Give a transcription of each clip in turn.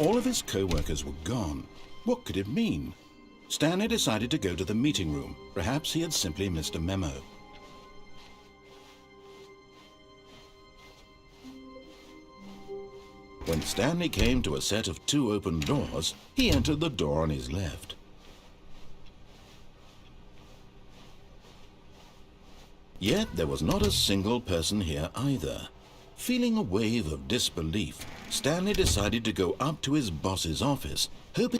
All of his co-workers were gone. What could it mean? Stanley decided to go to the meeting room. Perhaps he had simply missed a memo. When Stanley came to a set of 2 open doors, he entered the door on his left. Yet there was not a single person here either. Feeling a wave of disbelief, Stanley decided to go up to his boss's office.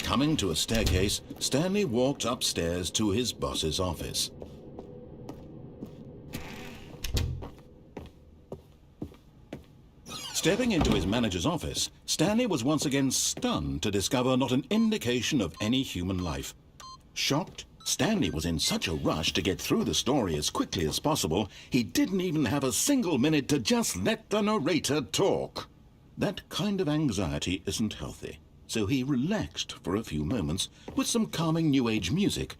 Coming to a staircase, Stanley walked upstairs to his boss's office. Stepping into his manager's office, Stanley was once again stunned to discover not an indication of any human life. Shocked, Stanley was in such a rush to get through the story as quickly as possible, he didn't even have a single minute to just let the narrator talk. That kind of anxiety isn't healthy, so he relaxed for a few moments with some calming New Age music.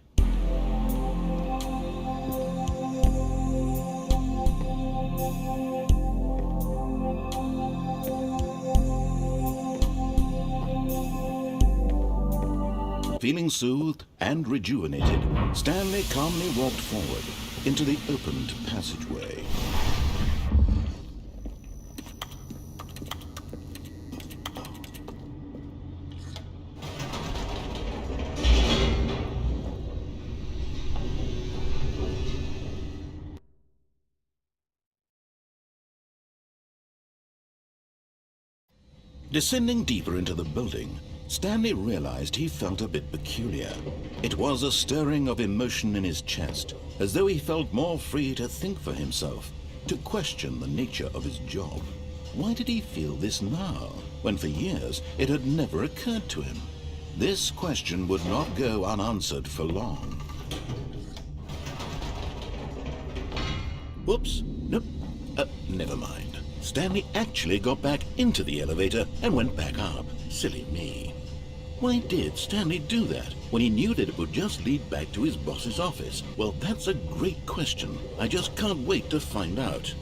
Feeling soothed and rejuvenated, Stanley calmly walked forward into the opened passageway. Descending deeper into the building, Stanley realized he felt a bit peculiar. It was a stirring of emotion in his chest, as though he felt more free to think for himself, to question the nature of his job. Why did he feel this now, when for years it had never occurred to him? This question would not go unanswered for long. Whoops, nope, never mind. Stanley actually got back into the elevator and went back up. Silly me. Why did Stanley do that when he knew that it would just lead back to his boss's office? Well, that's a great question. I just can't wait to find out.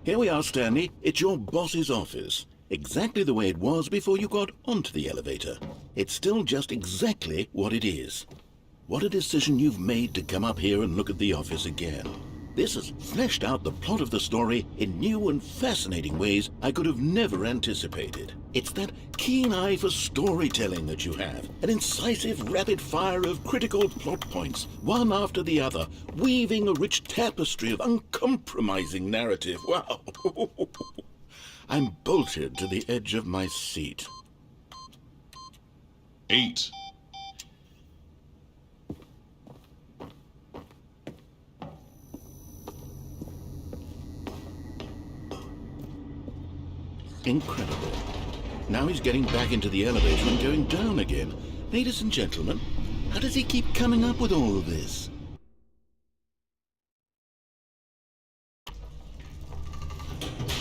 Here we are, Stanley. It's your boss's office. Exactly the way it was before you got onto the elevator. It's still just exactly what it is. What a decision you've made to come up here and look at the office again. This has fleshed out the plot of the story in new and fascinating ways I could have never anticipated. It's that keen eye for storytelling that you have, an incisive rapid fire of critical plot points, one after the other, weaving a rich tapestry of uncompromising narrative. Wow! I'm bolted to the edge of my seat. 8. Incredible. Now he's getting back into the elevator and going down again. Ladies and gentlemen, how does he keep coming up with all of this?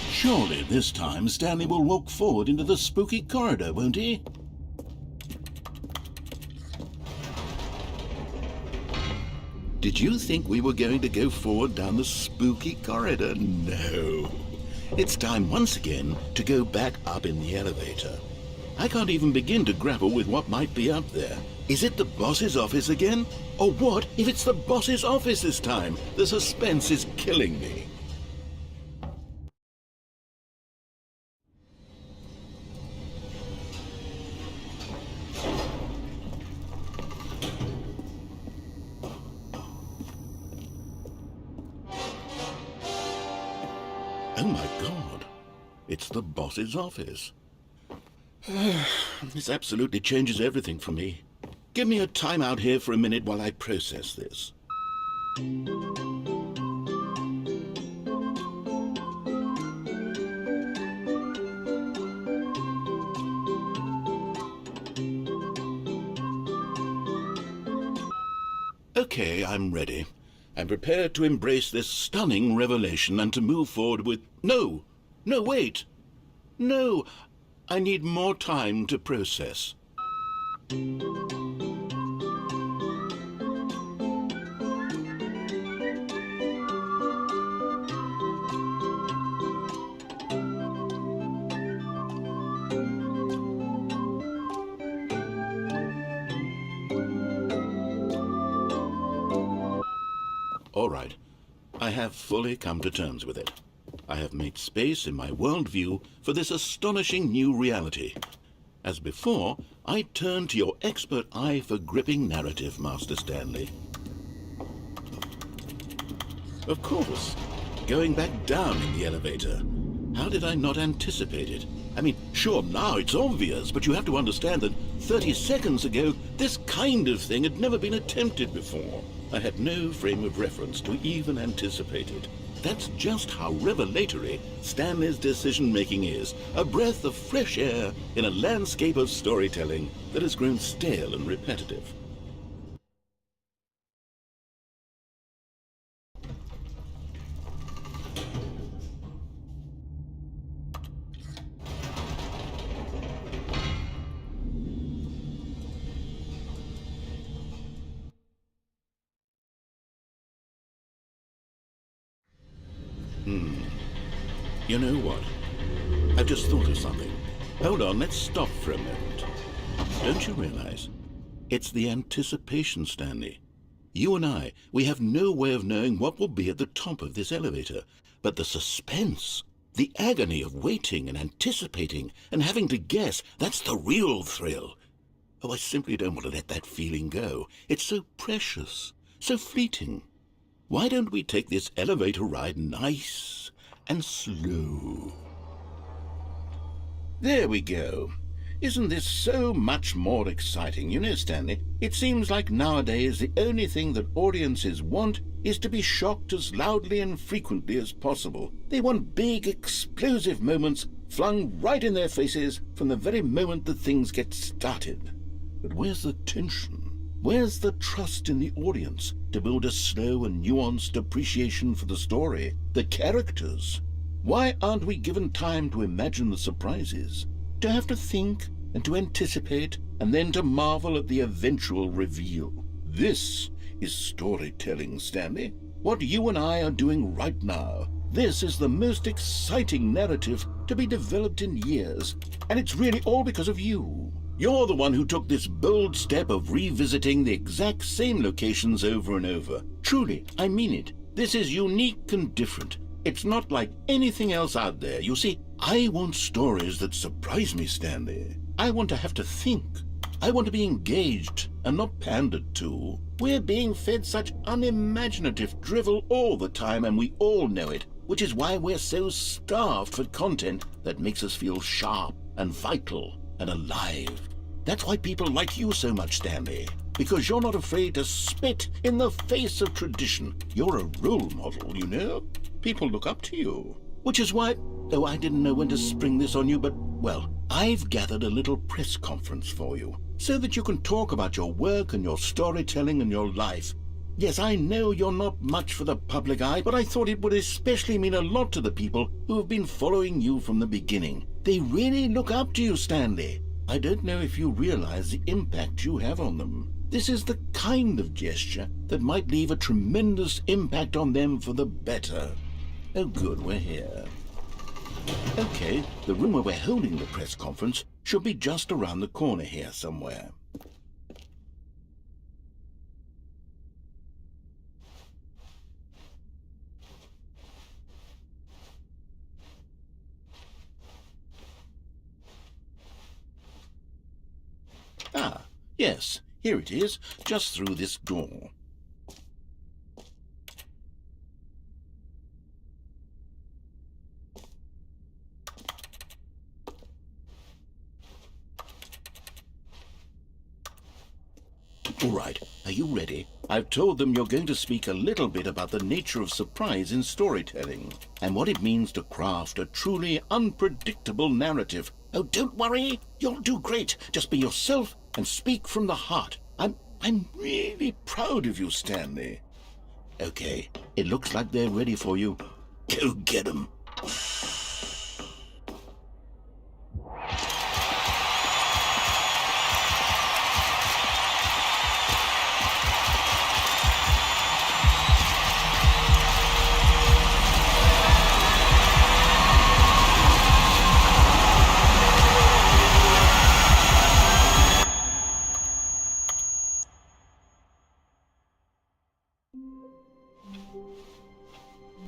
Surely this time Stanley will walk forward into the spooky corridor, won't he? Did you think we were going to go forward down the spooky corridor? No. It's time once again to go back up in the elevator. I can't even begin to grapple with what might be up there. Is it the boss's office again? Or what if it's the boss's office this time? The suspense is killing me. Oh my God, it's the boss's office. This absolutely changes everything for me. Give me a time out here for a minute while I process this. Okay, I'm ready. I'm prepared to embrace this stunning revelation and to move forward with... No! No, wait! No! I need more time to process. All right, I have fully come to terms with it. I have made space in my worldview for this astonishing new reality. As before, I turn to your expert eye for gripping narrative, Master Stanley. Of course, going back down in the elevator. How did I not anticipate it? I mean, sure, now it's obvious, but you have to understand that 30 seconds ago, this kind of thing had never been attempted before. I had no frame of reference to even anticipate it. That's just how revelatory Stanley's decision-making is. A breath of fresh air in a landscape of storytelling that has grown stale and repetitive. You know what? I've just thought of something. Hold on, let's stop for a moment. Don't you realize? It's the anticipation, Stanley. You and I, we have no way of knowing what will be at the top of this elevator. But the suspense, the agony of waiting and anticipating and having to guess, that's the real thrill. Oh, I simply don't want to let that feeling go. It's so precious, so fleeting. Why don't we take this elevator ride nice and slow? There we go. Isn't this so much more exciting? You know, Stanley, it seems like nowadays the only thing that audiences want is to be shocked as loudly and frequently as possible. They want big, explosive moments flung right in their faces from the very moment that things get started. But where's the tension? Where's the trust in the audience to build a slow and nuanced appreciation for the story, the characters? Why aren't we given time to imagine the surprises, to have to think and to anticipate and then to marvel at the eventual reveal? This is storytelling, Stanley. What you and I are doing right now. This is the most exciting narrative to be developed in years, and it's really all because of you. You're the one who took this bold step of revisiting the exact same locations over and over. Truly, I mean it. This is unique and different. It's not like anything else out there. You see, I want stories that surprise me, Stanley. I want to have to think. I want to be engaged and not pandered to. We're being fed such unimaginative drivel all the time, and we all know it, which is why we're so starved for content that makes us feel sharp and vital and alive. That's why people like you so much, Stanley, because you're not afraid to spit in the face of tradition. You're a role model, you know? People look up to you. Which is why, oh, I didn't know when to spring this on you, but, well, I've gathered a little press conference for you, so that you can talk about your work and your storytelling and your life. Yes, I know you're not much for the public eye, but I thought it would especially mean a lot to the people who have been following you from the beginning. They really look up to you, Stanley. I don't know if you realize the impact you have on them. This is the kind of gesture that might leave a tremendous impact on them for the better. Oh good, we're here. Okay, the room where we're holding the press conference should be just around the corner here somewhere. Ah, yes, here it is, just through this door. All right, are you ready? I've told them you're going to speak a little bit about the nature of surprise in storytelling and what it means to craft a truly unpredictable narrative. Oh, don't worry, you'll do great. Just be yourself and speak from the heart. I'm really proud of you, Stanley. Okay, it looks like they're ready for you. Go get 'em.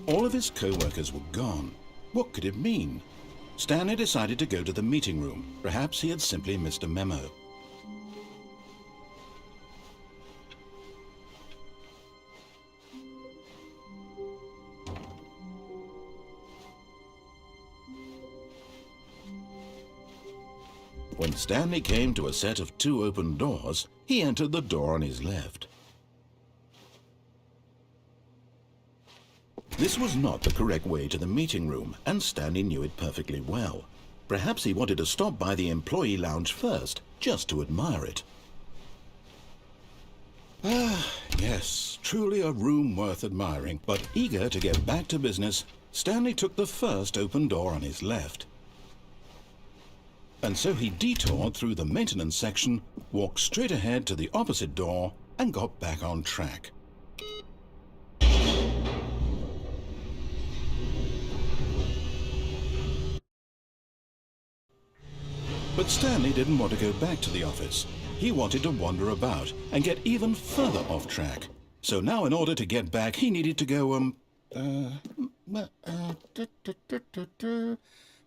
All of his co-workers were gone. What could it mean? Stanley decided to go to the meeting room. Perhaps he had simply missed a memo. When Stanley came to a set of 2 open doors, he entered the door on his left. This was not the correct way to the meeting room, and Stanley knew it perfectly well. Perhaps he wanted to stop by the employee lounge first, just to admire it. Ah, yes, truly a room worth admiring. But eager to get back to business, Stanley took the first open door on his left. And so he detoured through the maintenance section, walked straight ahead to the opposite door, and got back on track. But Stanley didn't want to go back to the office. He wanted to wander about and get even further off track. So now in order to get back, he needed to go,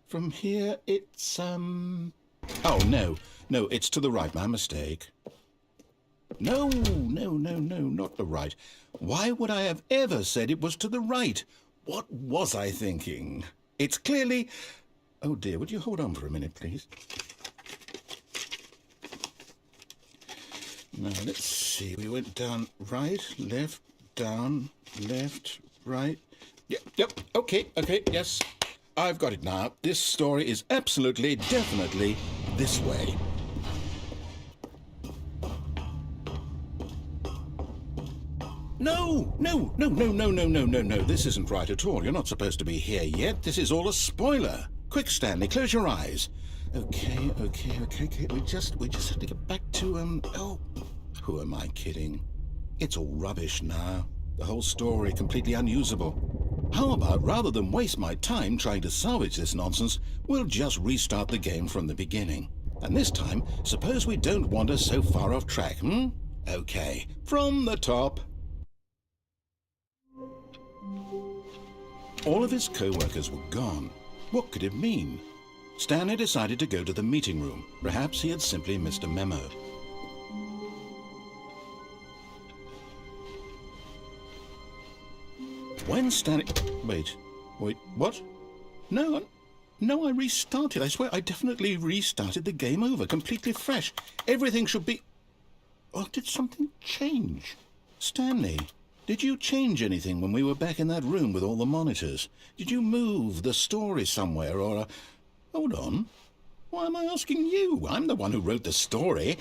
from here it's, oh, no, it's to the right, my mistake. No, not the right. Why would I have ever said it was to the right? What was I thinking? It's clearly... Oh dear, would you hold on for a minute, please? Now, let's see. We went down right, left, down, left, right. Yep, okay, yes. I've got it now. This story is absolutely, definitely this way. No. This isn't right at all. You're not supposed to be here yet. This is all a spoiler. Quick, Stanley, close your eyes. Okay. We just have to get back to, oh, who am I kidding? It's all rubbish now. The whole story completely unusable. How about, rather than waste my time trying to salvage this nonsense, we'll just restart the game from the beginning. And this time, suppose we don't wander so far off track, Okay, from the top. All of his co-workers were gone. What could it mean? Stanley decided to go to the meeting room. Perhaps he had simply missed a memo. When Stanley... Wait, what? No, I restarted. I swear I definitely restarted the game over, completely fresh. Everything should be... Oh, did something change? Stanley, did you change anything when we were back in that room with all the monitors? Did you move the story somewhere, or... Hold on. Why am I asking you? I'm the one who wrote the story. It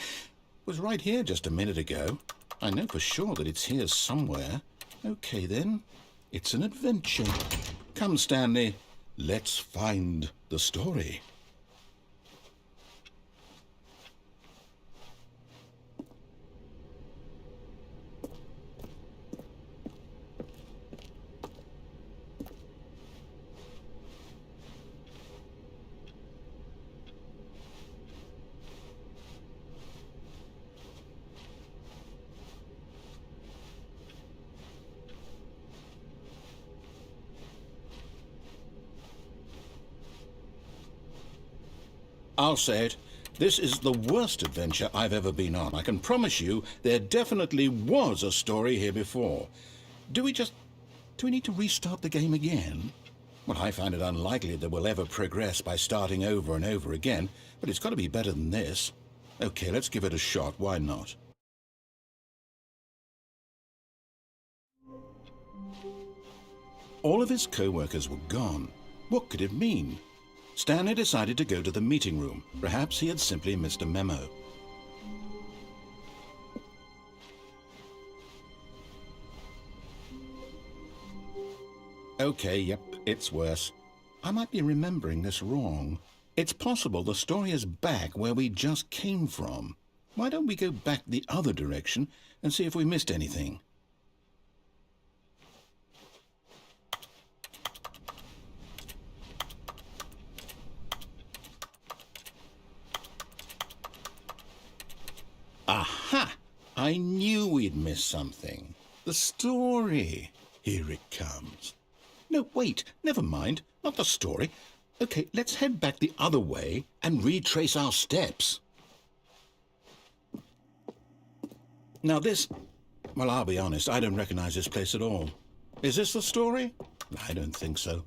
was right here just a minute ago. I know for sure that it's here somewhere. Okay, then. It's an adventure. Come, Stanley. Let's find the story. I'll say it. This is the worst adventure I've ever been on. I can promise you there definitely was a story here before. Do we need to restart the game again? Well, I find it unlikely that we'll ever progress by starting over and over again, but it's got to be better than this. Okay, let's give it a shot. Why not? All of his co-workers were gone. What could it mean? Stanley decided to go to the meeting room. Perhaps he had simply missed a memo. Okay, yep, it's worse. I might be remembering this wrong. It's possible the story is back where we just came from. Why don't we go back the other direction and see if we missed anything? Aha! I knew we'd missed something. The story. Here it comes. No, wait, never mind. Not the story. Okay, let's head back the other way and retrace our steps. Now this... Well, I'll be honest, I don't recognize this place at all. Is this the story? I don't think so.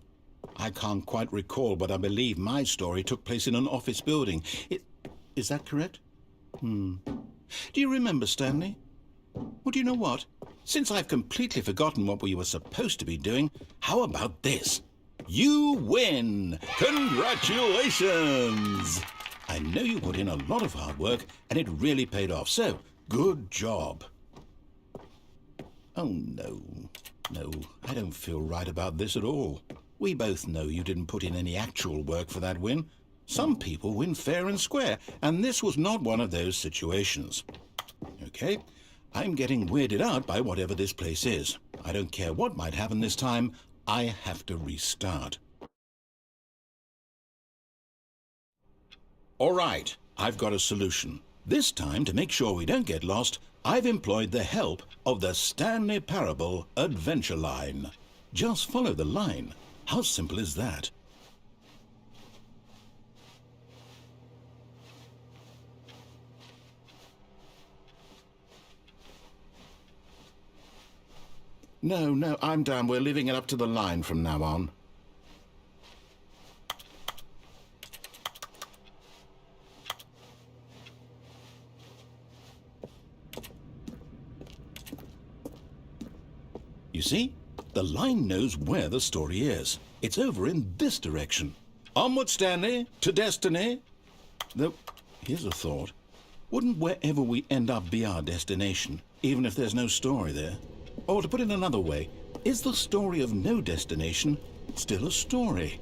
I can't quite recall, but I believe my story took place in an office building. Is that correct? Do you remember, Stanley? Well, do you know what? Since I've completely forgotten what we were supposed to be doing, how about this? You win! Congratulations! I know you put in a lot of hard work, and it really paid off, so good job. Oh, no. No, I don't feel right about this at all. We both know you didn't put in any actual work for that win. Some people win fair and square, and this was not one of those situations. Okay, I'm getting weirded out by whatever this place is. I don't care what might happen this time. I have to restart. All right, I've got a solution. This time, to make sure we don't get lost, I've employed the help of the Stanley Parable Adventure Line. Just follow the line. How simple is that? No, I'm down. We're leaving it up to the line from now on. You see? The line knows where the story is. It's over in this direction. Onward, Stanley, to destiny. Though, here's a thought. Wouldn't wherever we end up be our destination, even if there's no story there? Or to put it another way, is the story of no destination still a story?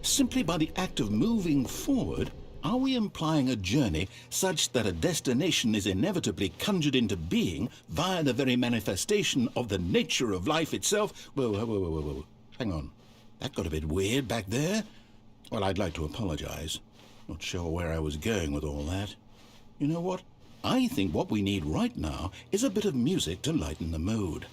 Simply by the act of moving forward, are we implying a journey such that a destination is inevitably conjured into being via the very manifestation of the nature of life itself? Whoa. Hang on. That got a bit weird back there. Well, I'd like to apologize. Not sure where I was going with all that. You know what? I think what we need right now is a bit of music to lighten the mood.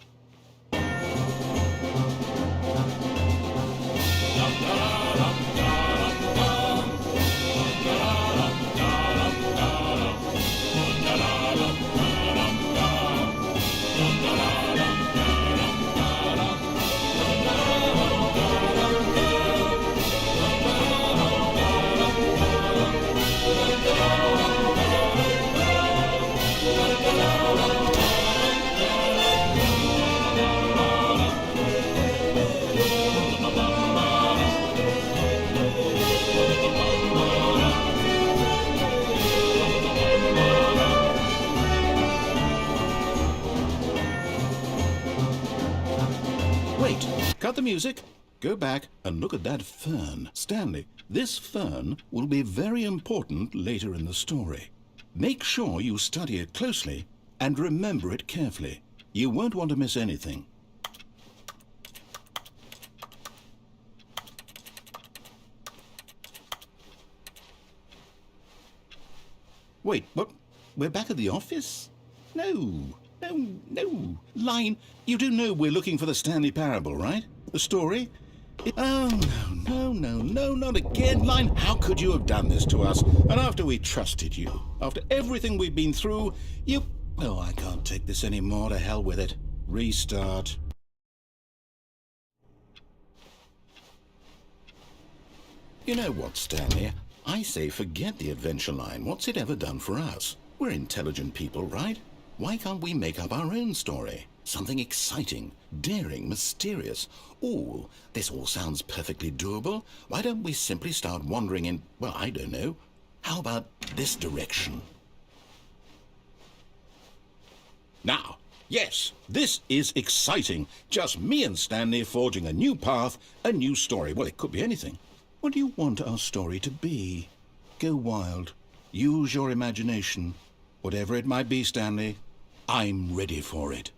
Wait, cut the music. Go back and look at that fern. Stanley, this fern will be very important later in the story. Make sure you study it closely and remember it carefully. You won't want to miss anything. Wait, what? We're back at the office? No. Line, you do know we're looking for the Stanley Parable, right? The story? Oh, no, not again. Line, how could you have done this to us? And after we trusted you, after everything we've been through, you... Oh, I can't take this anymore. To hell with it. Restart. You know what, Stanley? I say forget the adventure line. What's it ever done for us? We're intelligent people, right? Why can't we make up our own story? Something exciting, daring, mysterious. Oh, this all sounds perfectly doable. Why don't we simply start wandering in, well, I don't know. How about this direction? Now, Yes, this is exciting. Just me and Stanley forging a new path, a new story. Well, it could be anything. What do you want our story to be? Go wild. Use your imagination. Whatever it might be, Stanley, I'm ready for it.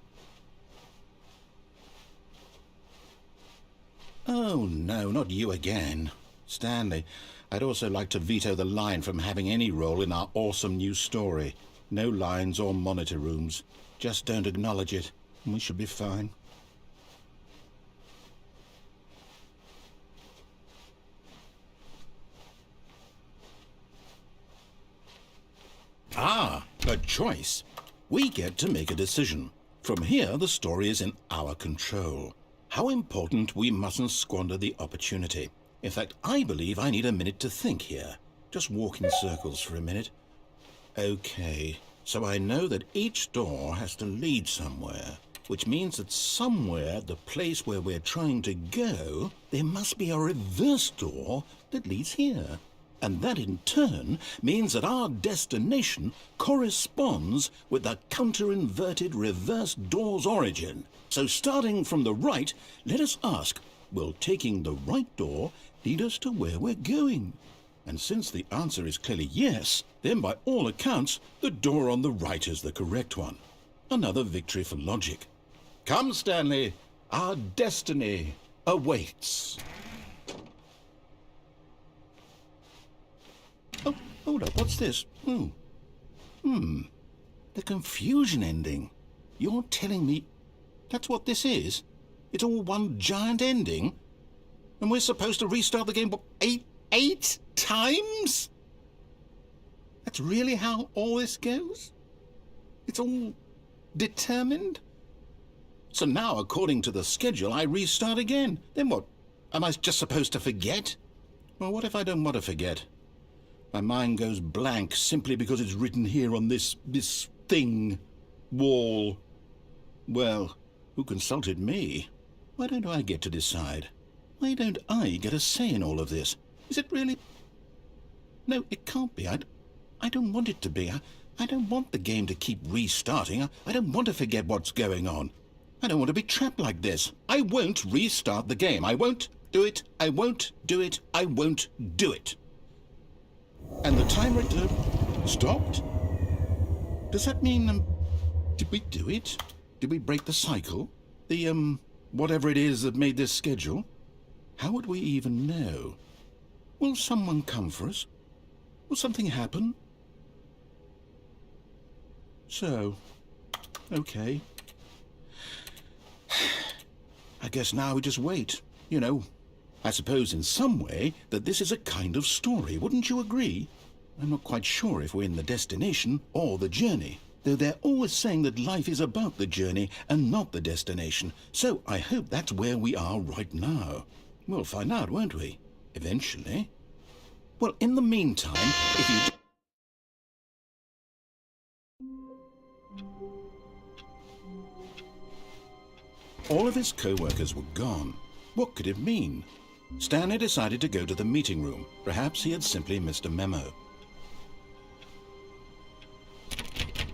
Oh, no, not you again. Stanley, I'd also like to veto the line from having any role in our awesome new story. No lines or monitor rooms. Just don't acknowledge it, and we should be fine. Ah, a choice. We get to make a decision. From here, the story is in our control. How important we mustn't squander the opportunity. In fact, I believe I need a minute to think here. Just walk in circles for a minute. Okay, so I know that each door has to lead somewhere, which means that somewhere, the place where we're trying to go, there must be a reverse door that leads here. And that in turn means that our destination corresponds with the counter-inverted reverse door's origin. So starting from the right, let us ask, will taking the right door lead us to where we're going? And since the answer is clearly yes, then by all accounts, the door on the right is the correct one. Another victory for logic. Come, Stanley, our destiny awaits. Oh, hold up, what's this? The confusion ending. You're telling me that's what this is? It's all one giant ending? And we're supposed to restart the game, what, eight times? That's really how all this goes? It's all determined? So now, according to the schedule, I restart again. Then what? Am I just supposed to forget? Well, what if I don't want to forget? My mind goes blank simply because it's written here on this thing, wall. Well, who consulted me? Why don't I get to decide? Why don't I get a say in all of this? Is it really? No, it can't be. I don't want it to be. I don't want the game to keep restarting. I don't want to forget what's going on. I don't want to be trapped like this. I won't restart the game. I won't do it. I won't do it. I won't do it. And the timer stopped? Does that mean, did we do it? Did we break the cycle? The, whatever it is that made this schedule? How would we even know? Will someone come for us? Will something happen? So, okay. I guess now we just wait, you know. I suppose in some way that this is a kind of story, wouldn't you agree? I'm not quite sure if we're in the destination or the journey, though they're always saying that life is about the journey and not the destination, so I hope that's where we are right now. We'll find out, won't we? Eventually. Well, in the meantime, if you... All of his co-workers were gone. What could it mean? Stanley decided to go to the meeting room. Perhaps he had simply missed a memo.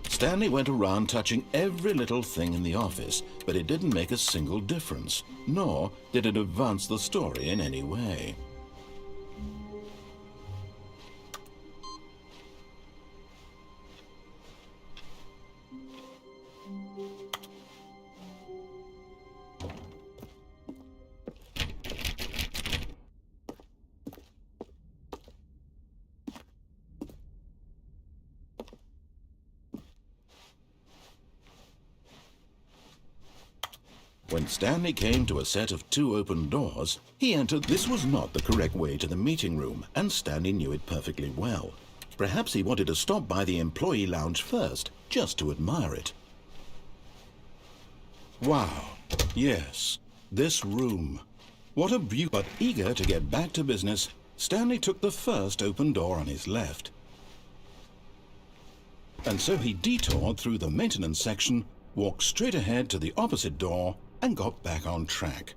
Stanley went around touching every little thing in the office, but it didn't make a single difference, nor did it advance the story in any way. When Stanley came to a set of 2 open doors, he entered. This was not the correct way to the meeting room, and Stanley knew it perfectly well. Perhaps he wanted to stop by the employee lounge first, just to admire it. Wow, yes, this room. What a beauty. But eager to get back to business, Stanley took the first open door on his left. And so he detoured through the maintenance section, walked straight ahead to the opposite door, and got back on track.